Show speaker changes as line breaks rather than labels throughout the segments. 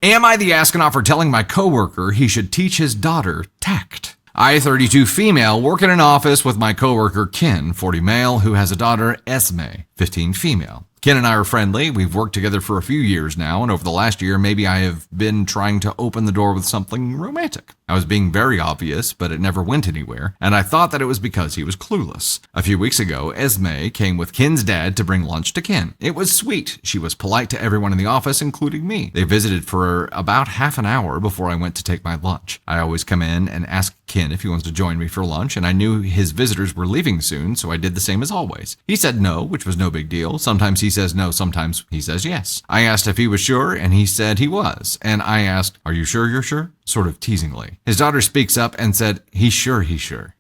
Am I the astronaut for telling my coworker he should teach his daughter TACT? I, 32 female, work in an office with my coworker Ken, 40 male, who has a daughter Esme, 15 female. Ken and I are friendly. We've worked together for a few years now, and over the last year, maybe I have been trying to open the door with something romantic. I was being very obvious, but it never went anywhere, and I thought that it was because he was clueless. A few weeks ago, Esme came with Ken's dad to bring lunch to Ken. It was sweet. She was polite to everyone in the office, including me. They visited for about half an hour before I went to take my lunch. I always come in and ask Ken if he wants to join me for lunch, and I knew his visitors were leaving soon, so I did the same as always. He said no, which was no big deal. Sometimes he says no, sometimes he says yes. I asked if he was sure, and he said he was. And I asked, "Are you sure you're sure?" Sort of teasingly. His daughter speaks up and said, he's sure.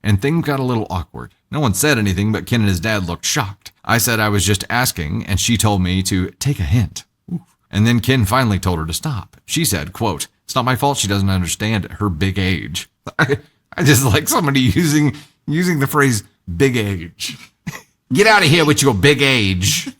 And things got a little awkward. No one said anything, but Ken and his dad looked shocked. I said I was just asking, and she told me to take a hint. Oof. And then Ken finally told her to stop. She said, quote, "It's not my fault she doesn't understand her big age." I just like somebody using the phrase big age. Get out of here with your big age.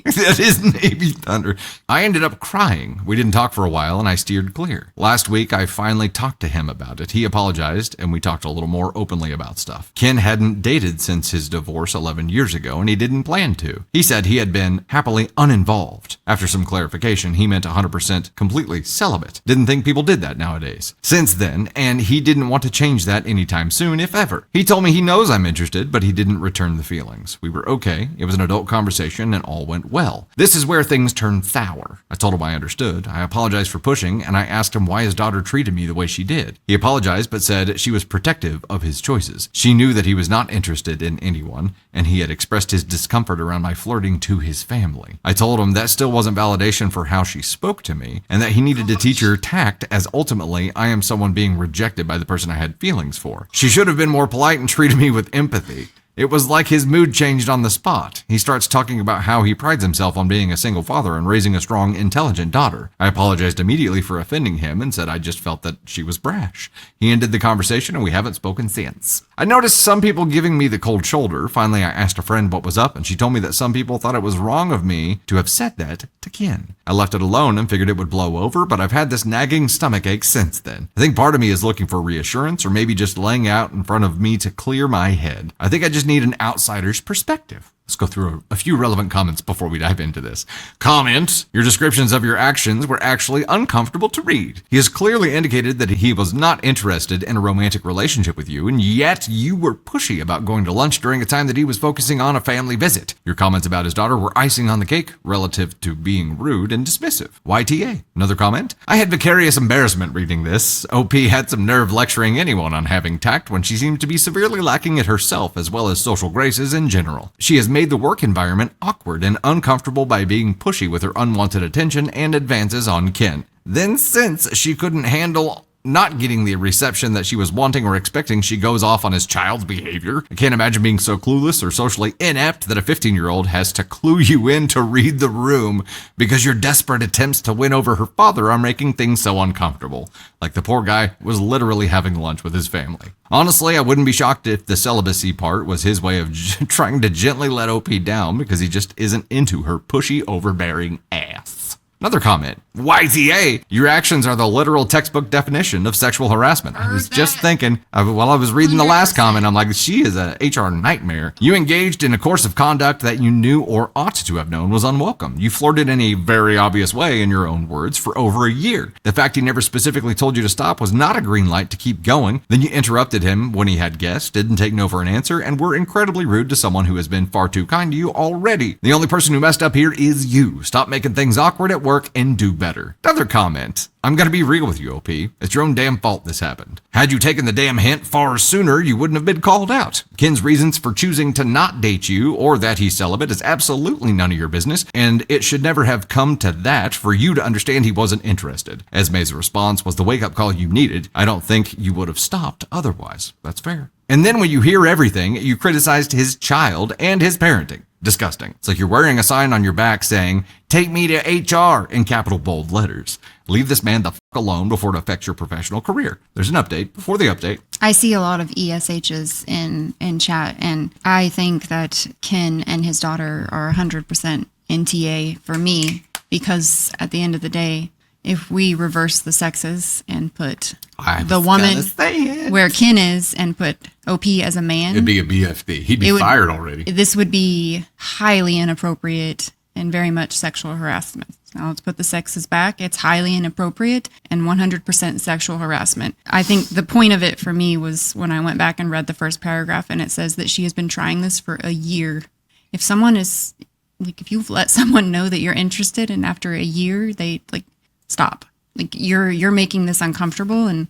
That is Navy Thunder. I ended up crying. We didn't talk for a while, and I steered clear. Last week, I finally talked to him about it. He apologized, and we talked a little more openly about stuff. Ken hadn't dated since his divorce 11 years ago, and he didn't plan to. He said he had been happily uninvolved. After some clarification, he meant 100% completely celibate. Didn't think people did that nowadays. Since then, and he didn't want to change that anytime soon, if ever. He told me he knows I'm interested, but he didn't return the feelings. We were okay. It was an adult conversation, and all went well. This is where things turn sour. I told him I understood. I apologized for pushing, and I asked him why his daughter treated me the way she did. He apologized, but said she was protective of his choices. She knew that he was not interested in anyone, and he had expressed his discomfort around my flirting to his family. I told him that still wasn't validation for how she spoke to me, and that he needed to teach her tact, as ultimately I am someone being rejected by the person I had feelings for. She should have been more polite and treated me with empathy. It was like his mood changed on the spot. He starts talking about how he prides himself on being a single father and raising a strong, intelligent daughter. I apologized immediately for offending him and said I just felt that she was brash. He ended the conversation and we haven't spoken since. I noticed some people giving me the cold shoulder. Finally, I asked a friend what was up, and she told me that some people thought it was wrong of me to have said that to Ken. I left it alone and figured it would blow over, but I've had this nagging stomachache since then. I think part of me is looking for reassurance, or maybe just laying out in front of me to clear my head. I think I just need an outsider's perspective. Let's go through a few relevant comments before we dive into this. Comment: your descriptions of your actions were actually uncomfortable to read. He has clearly indicated that he was not interested in a romantic relationship with you, and yet you were pushy about going to lunch during a time that he was focusing on a family visit. Your comments about his daughter were icing on the cake relative to being rude and dismissive. YTA. Another comment: I had vicarious embarrassment reading this. OP had some nerve lecturing anyone on having tact when she seemed to be severely lacking it herself, as well as social graces in general. She has made the work environment awkward and uncomfortable by being pushy with her unwanted attention and advances on Ken. Then, since she couldn't handle not getting the reception that she was wanting or expecting, she goes off on his child's behavior. I can't imagine being so clueless or socially inept that a 15-year-old has to clue you in to read the room because your desperate attempts to win over her father are making things so uncomfortable. Like the poor guy was literally having lunch with his family. Honestly, I wouldn't be shocked if the celibacy part was his way of trying to gently let OP down because he just isn't into her pushy, overbearing ass. Another comment: YTA, your actions are the literal textbook definition of sexual harassment. I was just thinking, while I was reading the last comment, I'm like, she is a HR nightmare. You engaged in a course of conduct that you knew or ought to have known was unwelcome. You flirted in a very obvious way, in your own words, for over a year. The fact he never specifically told you to stop was not a green light to keep going. Then you interrupted him when he had guests, didn't take no for an answer, and were incredibly rude to someone who has been far too kind to you already. The only person who messed up here is you. Stop making things awkward at work and do better. Another comment: I'm gonna be real with you, OP. It's your own damn fault this happened. Had you taken the damn hint far sooner, you wouldn't have been called out. Ken's reasons for choosing to not date you or that he's celibate is absolutely none of your business, and it should never have come to that for you to understand he wasn't interested. Esme's response was the wake-up call you needed. I don't think you would have stopped otherwise. That's fair. And then when you hear everything, you criticized his child and his parenting. Disgusting. It's like you're wearing a sign on your back saying, "Take me to HR," in capital bold letters. Leave this man the fuck alone before it affects your professional career. There's an update before the update.
I see a lot of ESHs in chat, and I think that Ken and his daughter are 100% NTA for me, because at the end of the day, if we reverse the sexes and put
I was
the woman
gonna say it.
where Ken is and put OP as a man,
It'd be a BFD. He'd be fired already.
this would be highly inappropriate and very much sexual harassment. Now let's put the sexes back. It's highly inappropriate and 100% sexual harassment. I think the point of it for me was when I went back and read the first paragraph, and it says that she has been trying this for a year. If someone is, like, if you've let someone know that you're interested and after a year, they, like, stop. Like, you're making this uncomfortable. And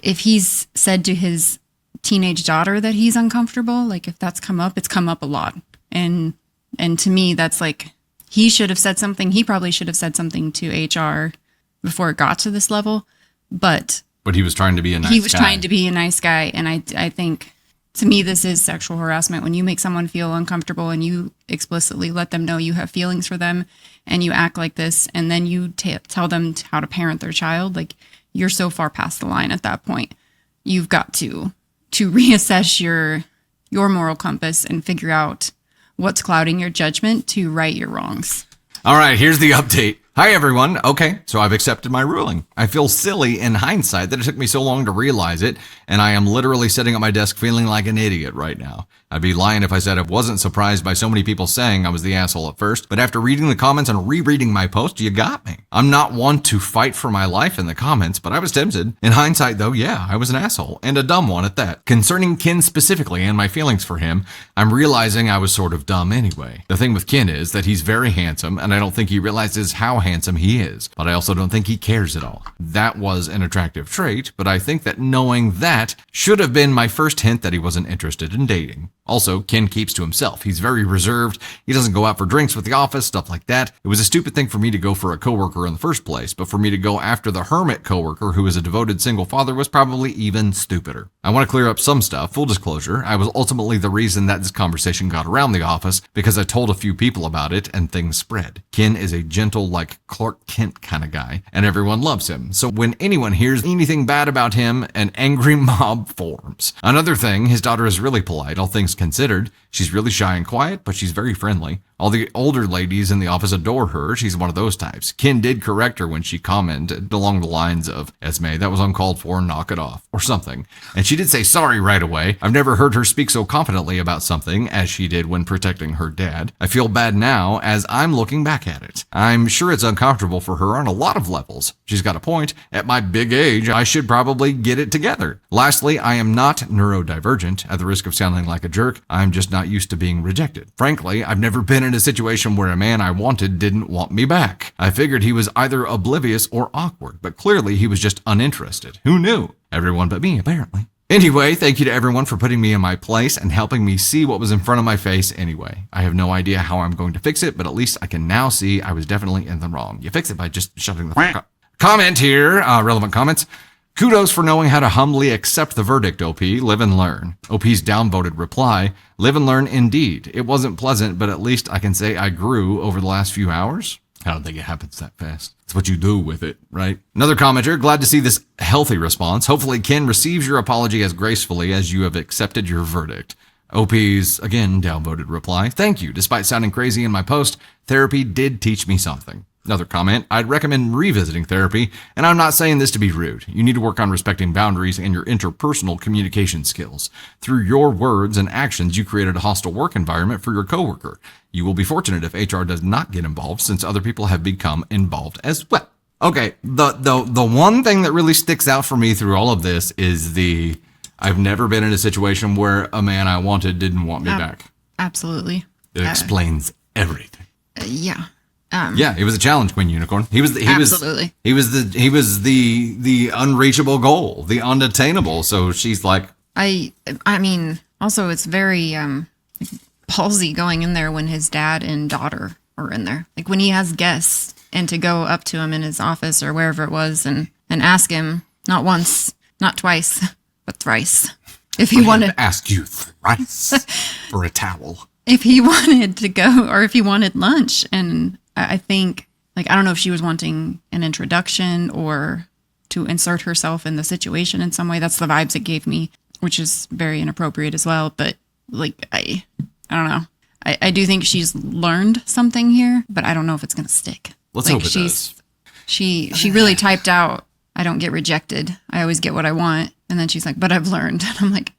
if he's said to his teenage daughter that he's uncomfortable, like, if that's come up, it's come up a lot. And to me, that's like, he should have said something. He probably should have said something to HR before it got to this level. But
he was trying to be a nice guy.
He was trying to be a nice guy. And I think, to me, this is sexual harassment. When you make someone feel uncomfortable and you explicitly let them know you have feelings for them and you act like this, and then you tell them how to parent their child, like, you're so far past the line at that point. You've got to reassess your moral compass and figure out what's clouding your judgment to right your wrongs.
All right, here's the update. Hi, everyone. Okay, so I've accepted my ruling. I feel silly in hindsight that it took me so long to realize it, and I am literally sitting at my desk feeling like an idiot right now. I'd be lying if I said I wasn't surprised by so many people saying I was the asshole at first, but after reading the comments and rereading my post, you got me. I'm not one to fight for my life in the comments, but I was tempted. In hindsight, though, yeah, I was an asshole, and a dumb one at that. Concerning Ken specifically and my feelings for him, I'm realizing I was sort of dumb anyway. The thing with Ken is that he's very handsome, and I don't think he realizes how handsome he is, but I also don't think he cares at all. That was an attractive trait, but I think that knowing that should have been my first hint that he wasn't interested in dating. Also, Ken keeps to himself. He's very reserved. He doesn't go out for drinks with the office, stuff like that. It was a stupid thing for me to go for a coworker in the first place, but for me to go after the hermit coworker who is a devoted single father was probably even stupider. I want to clear up some stuff. Full disclosure, I was ultimately the reason that this conversation got around the office because I told a few people about it and things spread. Ken is a gentle, like Clark Kent kind of guy, and everyone loves him. So when anyone hears anything bad about him, an angry mob forms. Another thing, his daughter is really polite, all things considered. She's really shy and quiet, but she's very friendly. All the older ladies in the office adore her. She's one of those types. Ken did correct her when she commented along the lines of, Esme, that was uncalled for, knock it off, or something. And she did say sorry right away. I've never heard her speak so confidently about something as she did when protecting her dad. I feel bad now as I'm looking back at it. I'm sure it's uncomfortable for her on a lot of levels. She's got a point. At my big age, I should probably get it together. Lastly, I am not neurodivergent. At the risk of sounding like a jerk, I'm just not used to being rejected. Frankly, I've never been in a situation where a man I wanted didn't want me back. I figured he was either oblivious or awkward, but clearly he was just uninterested. Who knew? Everyone but me, apparently. Anyway, thank you to everyone for putting me in my place and helping me see what was in front of my face anyway. I have no idea how I'm going to fix it, but at least I can now see I was definitely in the wrong. You fix it by just shutting the fuck up. Comment here, relevant comments. Kudos for knowing how to humbly accept the verdict, OP. Live and learn. OP's downvoted reply. Live and learn indeed. It wasn't pleasant, but at least I can say I grew over the last few hours. I don't think it happens that fast. It's what you do with it, right? Another commenter, glad to see this healthy response. Hopefully Ken receives your apology as gracefully as you have accepted your verdict. OP's, again, downvoted reply. Thank you. Despite sounding crazy in my post, therapy did teach me something. Another comment, I'd recommend revisiting therapy, and I'm not saying this to be rude. You need to work on respecting boundaries and your interpersonal communication skills. Through your words and actions, you created a hostile work environment for your coworker. You will be fortunate if HR does not get involved, since other people have become involved as well. Okay, the one thing that really sticks out for me through all of this is I've never been in a situation where a man I wanted didn't want me back.
Absolutely.
It explains everything.
Yeah.
Yeah, he was a challenge queen unicorn. He was the unreachable goal, the unattainable. So she's like,
I mean, also it's very ballsy going in there when his dad and daughter are in there. Like when he has guests and to go up to him in his office or wherever it was and ask him not once, not twice, but thrice if he wanted
to ask you thrice for a towel.
If he wanted to go or if he wanted lunch. And I think, like, I don't know if she was wanting an introduction or to insert herself in the situation in some way. That's the vibes it gave me, which is very inappropriate as well. But, like, I don't know. I do think she's learned something here, but I don't know if it's going to stick.
Let's hope it does.
She really typed out, I don't get rejected. I always get what I want. And then she's like, but I've learned. And I'm like,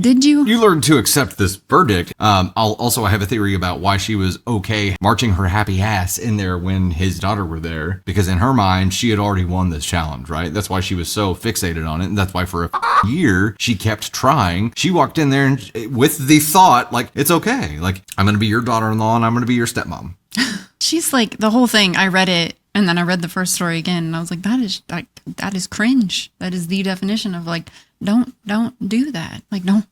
did you?
You learned to accept this verdict. I have a theory about why she was okay marching her happy ass in there when his daughter were there, because in her mind, she had already won this challenge, right? That's why she was so fixated on it. And that's why for a year, she kept trying. She walked in there and with the thought, like, it's okay. Like, I'm going to be your daughter-in-law and I'm going to be your stepmom.
She's like, the whole thing, I read it. And then I read the first story again and I was like, that is cringe. That is the definition of like, don't do that. Like, don't.